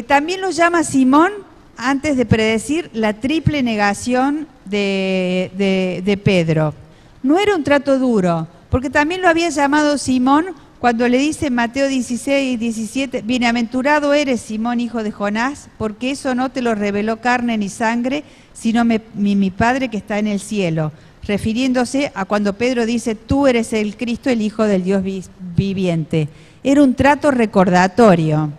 También lo llama Simón antes de predecir la triple negación de Pedro. No era un trato duro, porque también lo había llamado Simón cuando le dice en Mateo 16, 17, bienaventurado eres, Simón, hijo de Jonás, porque eso no te lo reveló carne ni sangre, sino mi Padre que está en el cielo, refiriéndose a cuando Pedro dice, tú eres el Cristo, el Hijo del Dios viviente. Era un trato recordatorio.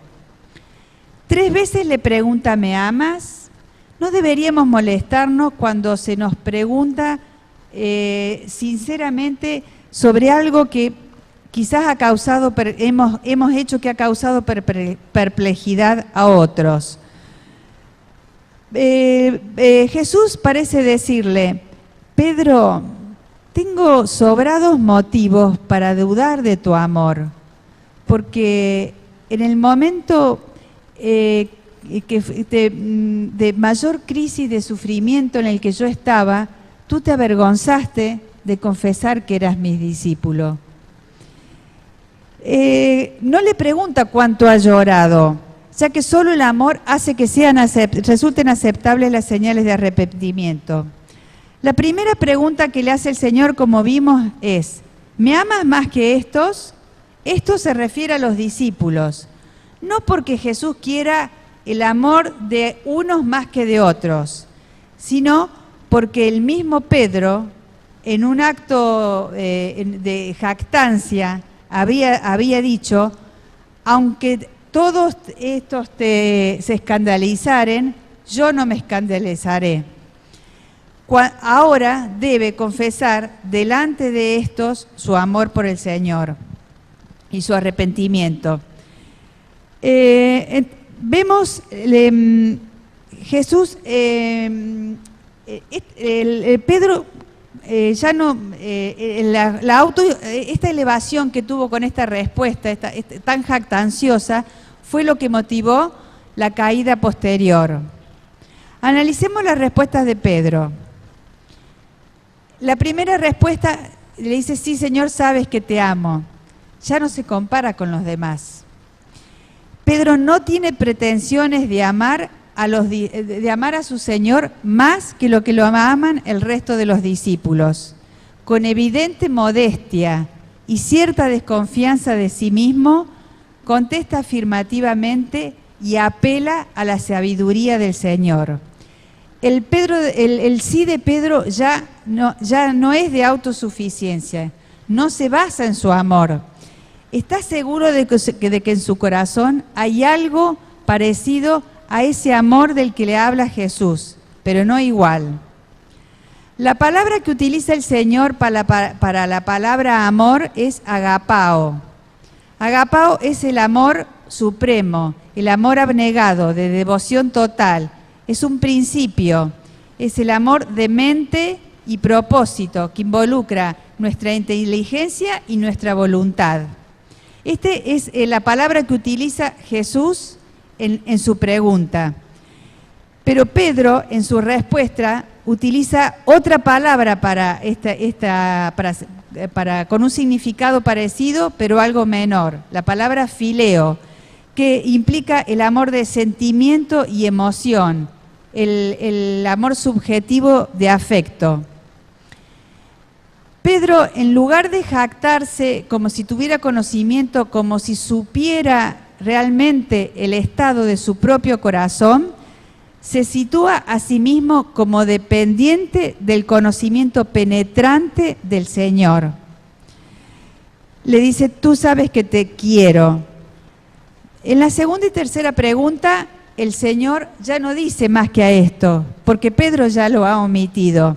3 veces le pregunta, ¿me amas? No deberíamos molestarnos cuando se nos pregunta sinceramente sobre algo que quizás hemos hecho que ha causado perplejidad a otros. Jesús parece decirle, Pedro, tengo sobrados motivos para dudar de tu amor, porque en el momento de mayor crisis de sufrimiento en el que yo estaba, tú te avergonzaste de confesar que eras mi discípulo. No le pregunta cuánto ha llorado, ya que solo el amor hace que resulten aceptables las señales de arrepentimiento. La primera pregunta que le hace el Señor, como vimos, es, ¿me amas más que estos? Esto se refiere a los discípulos, no porque Jesús quiera el amor de unos más que de otros, sino porque el mismo Pedro, en un acto de jactancia, había dicho, aunque todos estos se escandalizaren, yo no me escandalizaré. Ahora debe confesar delante de estos su amor por el Señor y su arrepentimiento. Vemos Jesús, Pedro ya no, esta elevación que tuvo con esta respuesta tan jactanciosa fue lo que motivó la caída posterior. Analicemos las respuestas de Pedro. La primera respuesta le dice, sí, Señor, sabes que te amo. Ya no se compara con los demás. Pedro no tiene pretensiones de amar a su Señor más que lo que lo aman el resto de los discípulos. Con evidente modestia y cierta desconfianza de sí mismo, contesta afirmativamente y apela a la sabiduría del Señor. El sí de Pedro ya no es de autosuficiencia, no se basa en su amor. Está seguro de que en su corazón hay algo parecido a ese amor del que le habla Jesús, pero no igual. La palabra que utiliza el Señor para la palabra amor es agapao. Agapao es el amor supremo, el amor abnegado, de devoción total. Es un principio, es el amor de mente y propósito que involucra nuestra inteligencia y nuestra voluntad. Esta es la palabra que utiliza Jesús en su pregunta. Pero Pedro, en su respuesta, utiliza otra palabra con un significado parecido, pero algo menor. La palabra fileo, que implica el amor de sentimiento y emoción, el amor subjetivo de afecto. Pedro, en lugar de jactarse como si tuviera conocimiento, como si supiera realmente el estado de su propio corazón, se sitúa a sí mismo como dependiente del conocimiento penetrante del Señor. Le dice, tú sabes que te quiero. En la segunda y tercera pregunta, el Señor ya no dice más que a esto, porque Pedro ya lo ha omitido.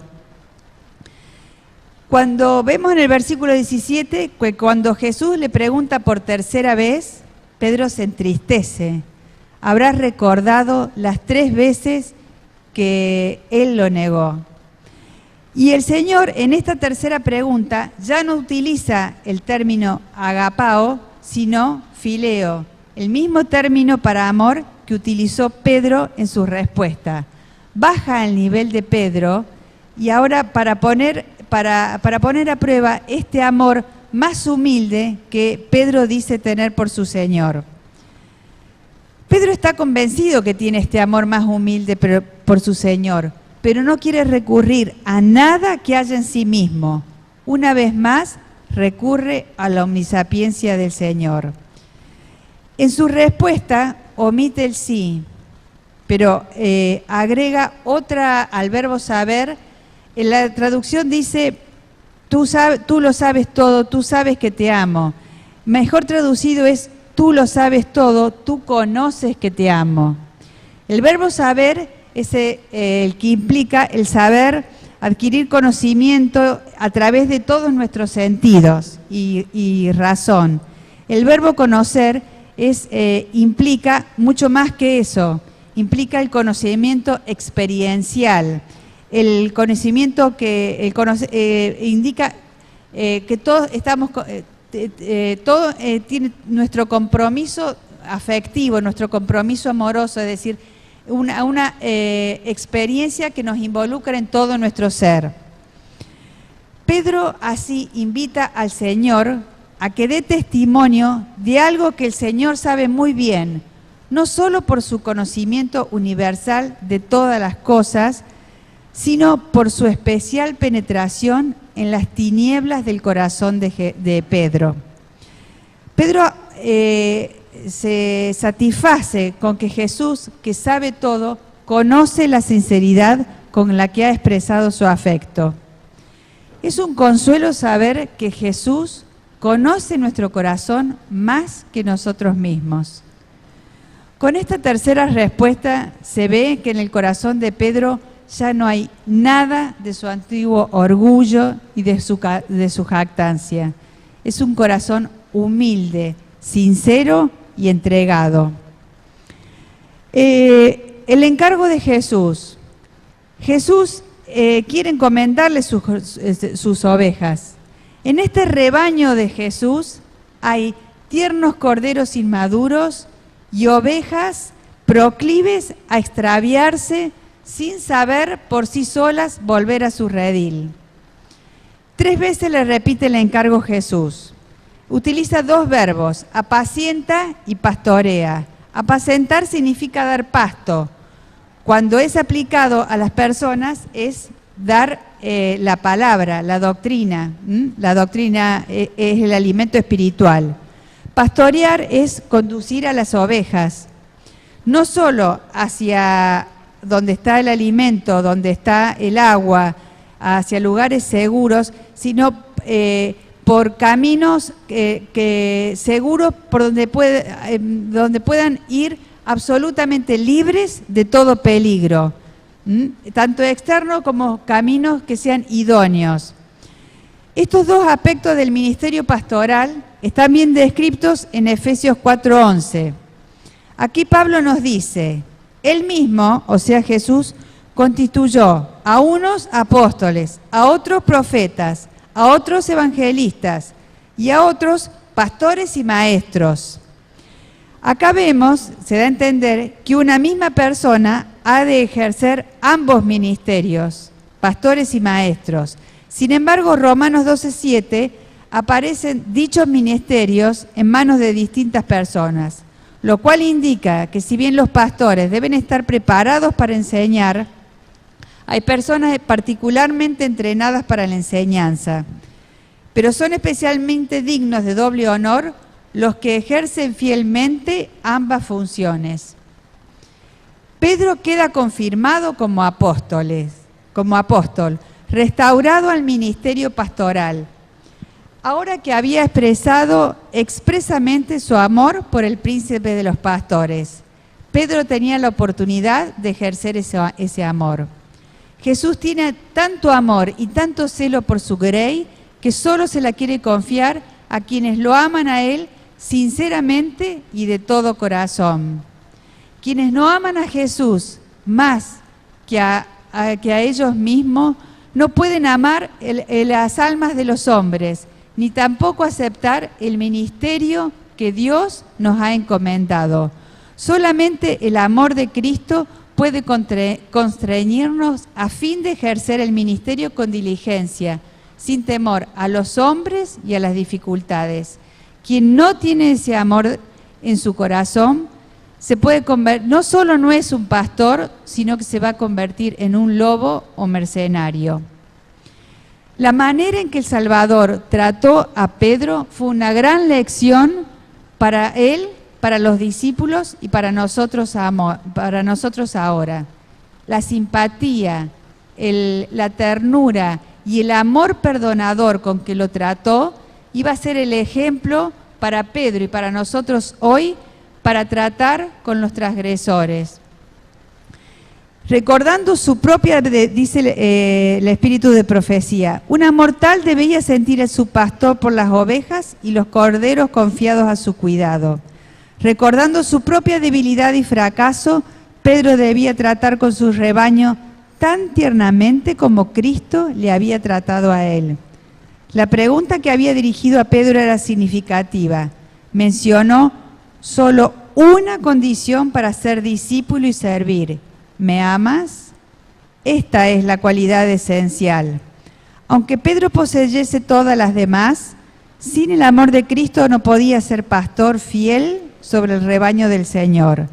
Cuando vemos en el versículo 17, que cuando Jesús le pregunta por tercera vez, Pedro se entristece. Habrá recordado las 3 veces que él lo negó. Y el Señor en esta tercera pregunta ya no utiliza el término agapao, sino fileo, el mismo término para amor que utilizó Pedro en su respuesta. Baja el nivel de Pedro y ahora para poner a prueba este amor más humilde que Pedro dice tener por su Señor. Pedro está convencido que tiene este amor más humilde por su Señor, pero no quiere recurrir a nada que haya en sí mismo. Una vez más, recurre a la omnisapiencia del Señor. En su respuesta, omite el sí, pero agrega otra al verbo saber. En la traducción dice, tú lo sabes todo, tú sabes que te amo. Mejor traducido es, tú lo sabes todo, tú conoces que te amo. El verbo saber es el que implica el saber, adquirir conocimiento a través de todos nuestros sentidos y razón. El verbo conocer implica mucho más que eso, implica el conocimiento experiencial, el conocimiento que indica que todos estamos... todo tiene nuestro compromiso afectivo, nuestro compromiso amoroso, es decir, una experiencia que nos involucra en todo nuestro ser. Pedro así invita al Señor a que dé testimonio de algo que el Señor sabe muy bien, no solo por su conocimiento universal de todas las cosas, sino por su especial penetración en las tinieblas del corazón de Pedro. Pedro se satisface con que Jesús, que sabe todo, conoce la sinceridad con la que ha expresado su afecto. Es un consuelo saber que Jesús conoce nuestro corazón más que nosotros mismos. Con esta tercera respuesta se ve que en el corazón de Pedro ya no hay nada de su antiguo orgullo y de su jactancia. Es un corazón humilde, sincero y entregado. El encargo de Jesús. Jesús quiere encomendarle sus ovejas. En este rebaño de Jesús hay tiernos corderos inmaduros y ovejas proclives a extraviarse sin saber por sí solas volver a su redil. 3 veces le repite el encargo Jesús. Utiliza 2 verbos, apacienta y pastorea. Apacentar significa dar pasto. Cuando es aplicado a las personas es dar la palabra, la doctrina. La doctrina es el alimento espiritual. Pastorear es conducir a las ovejas, no solo hacia donde está el alimento, donde está el agua, hacia lugares seguros, sino por caminos seguros por donde puedan ir absolutamente libres de todo peligro, tanto externo como caminos que sean idóneos. Estos 2 aspectos del ministerio pastoral están bien descritos en Efesios 4:11. Aquí Pablo nos dice, él mismo, o sea Jesús, constituyó a unos apóstoles, a otros profetas, a otros evangelistas y a otros pastores y maestros. Acá vemos, se da a entender, que una misma persona ha de ejercer ambos ministerios, pastores y maestros. Sin embargo, Romanos 12:7 aparecen dichos ministerios en manos de distintas personas, lo cual indica que si bien los pastores deben estar preparados para enseñar, hay personas particularmente entrenadas para la enseñanza, pero son especialmente dignos de doble honor los que ejercen fielmente ambas funciones. Pedro queda confirmado como apóstol, restaurado al ministerio pastoral, ahora que había expresado expresamente su amor por el príncipe de los pastores. Pedro tenía la oportunidad de ejercer ese amor. Jesús tiene tanto amor y tanto celo por su grey que solo se la quiere confiar a quienes lo aman a Él sinceramente y de todo corazón. Quienes no aman a Jesús más que a ellos mismos no pueden amar las almas de los hombres, ni tampoco aceptar el ministerio que Dios nos ha encomendado. Solamente el amor de Cristo puede constreñirnos a fin de ejercer el ministerio con diligencia, sin temor a los hombres y a las dificultades. Quien no tiene ese amor en su corazón, no solo no es un pastor, sino que se va a convertir en un lobo o mercenario. La manera en que el Salvador trató a Pedro fue una gran lección para él, para los discípulos y para nosotros ahora. La simpatía, la ternura y el amor perdonador con que lo trató iba a ser el ejemplo para Pedro y para nosotros hoy para tratar con los transgresores. Recordando su propia, dice el espíritu de profecía, un amor tal debía sentir a su pastor por las ovejas y los corderos confiados a su cuidado. Recordando su propia debilidad y fracaso, Pedro debía tratar con su rebaño tan tiernamente como Cristo le había tratado a él. La pregunta que había dirigido a Pedro era significativa. Mencionó solo una condición para ser discípulo y servir. ¿Me amas? Esta es la cualidad esencial. Aunque Pedro poseyese todas las demás, sin el amor de Cristo no podía ser pastor fiel sobre el rebaño del Señor.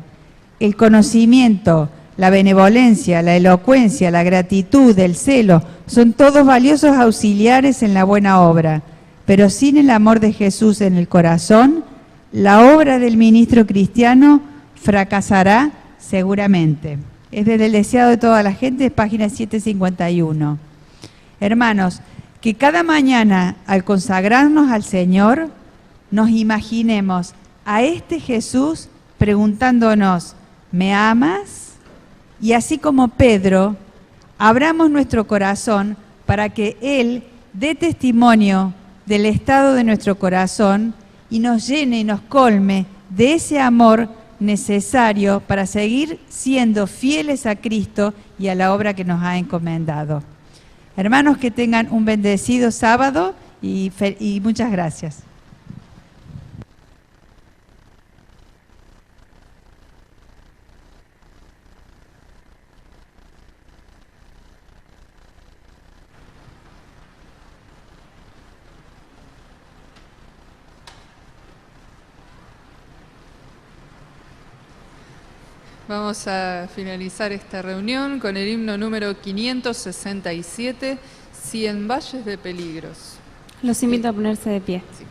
El conocimiento, la benevolencia, la elocuencia, la gratitud, el celo, son todos valiosos auxiliares en la buena obra, pero sin el amor de Jesús en el corazón, la obra del ministro cristiano fracasará seguramente. Es desde el deseado de toda la gente, página 751. Hermanos, que cada mañana al consagrarnos al Señor, nos imaginemos a este Jesús preguntándonos, ¿me amas? Y así como Pedro, abramos nuestro corazón para que Él dé testimonio del estado de nuestro corazón y nos llene y nos colme de ese amor necesario para seguir siendo fieles a Cristo y a la obra que nos ha encomendado. Hermanos, que tengan un bendecido sábado y muchas gracias. Vamos a finalizar esta reunión con el himno número 567, Cien valles de peligros. Los invito a ponerse de pie. Sí.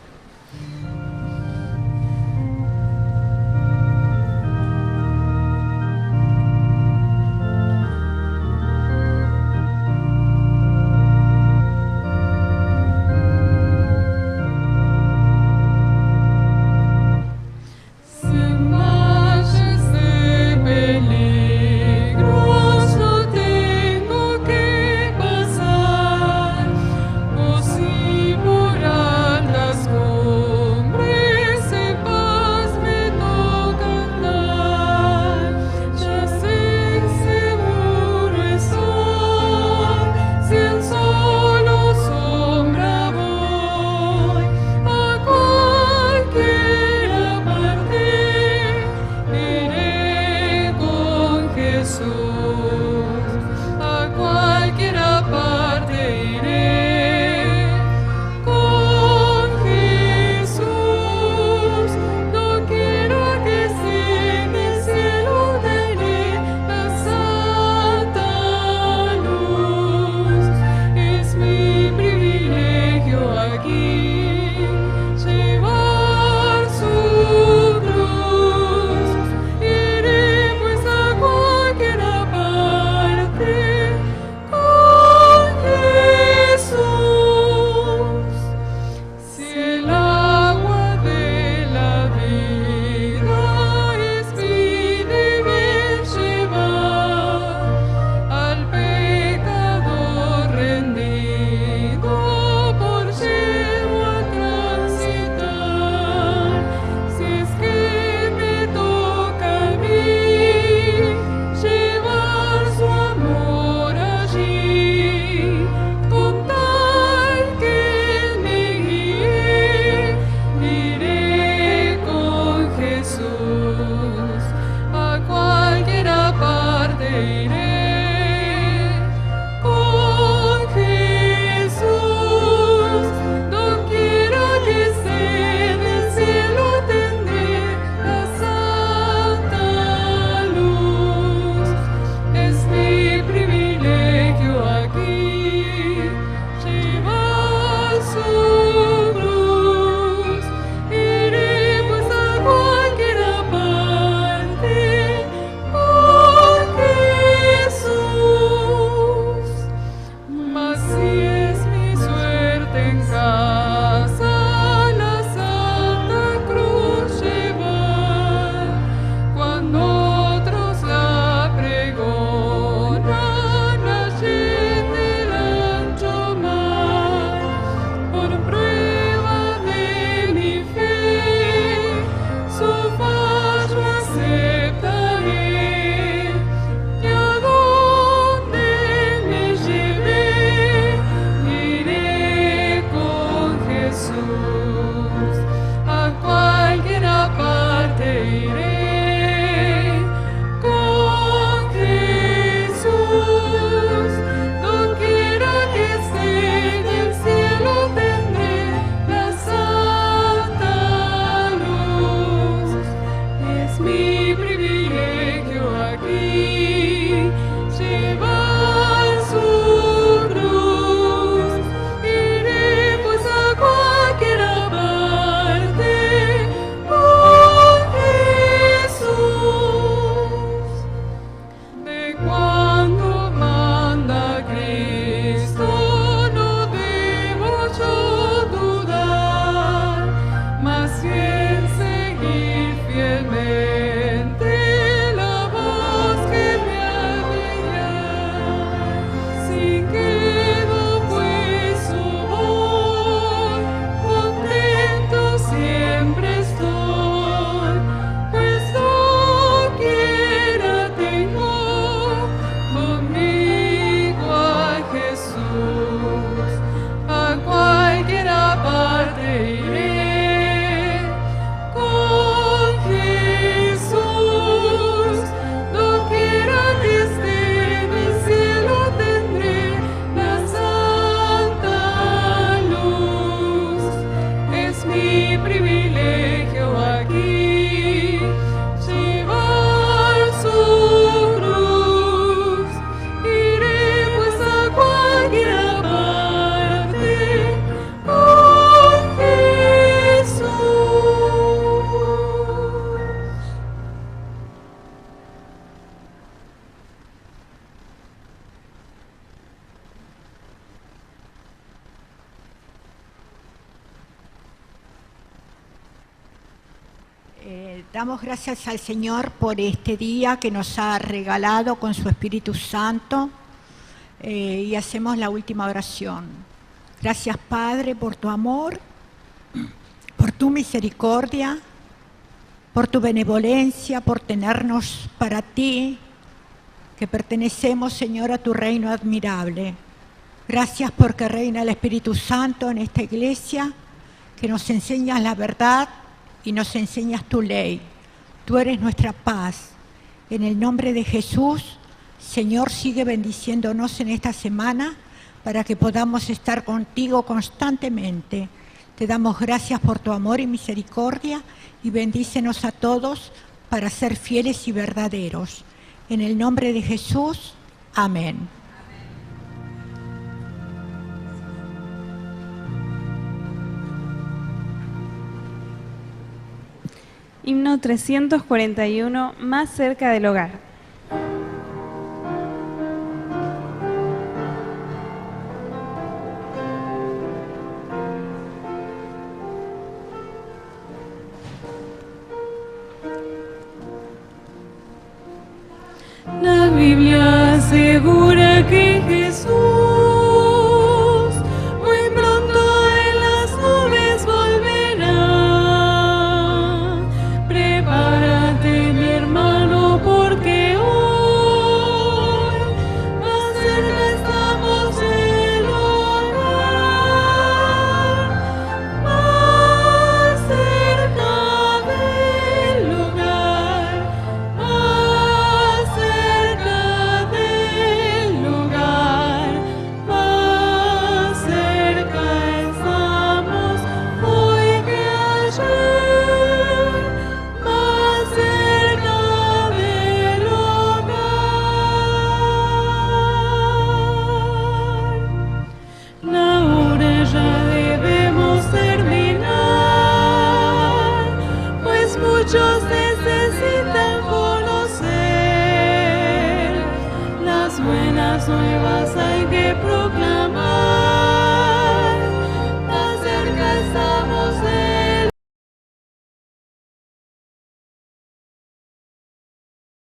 Damos gracias al Señor por este día que nos ha regalado con su Espíritu Santo y hacemos la última oración. Gracias, Padre, por tu amor, por tu misericordia, por tu benevolencia, por tenernos para ti, que pertenecemos, Señor, a tu reino admirable. Gracias porque reina el Espíritu Santo en esta iglesia, que nos enseñas la verdad y nos enseñas tu ley. Tú eres nuestra paz. En el nombre de Jesús, Señor, sigue bendiciéndonos en esta semana para que podamos estar contigo constantemente. Te damos gracias por tu amor y misericordia y bendícenos a todos para ser fieles y verdaderos. En el nombre de Jesús, amén. Himno 341, más cerca del hogar. La Biblia asegura que Jesús muy pronto en las nubes volverá. Prepárate, mi hermano, porque hoy más cerca estamos del hogar, más cerca del hogar, más cerca del hogar, más cerca estamos hoy que ayer, más cerca del hogar. La hora ya debemos terminar, pues muchos necesitan conocer las buenas nuevas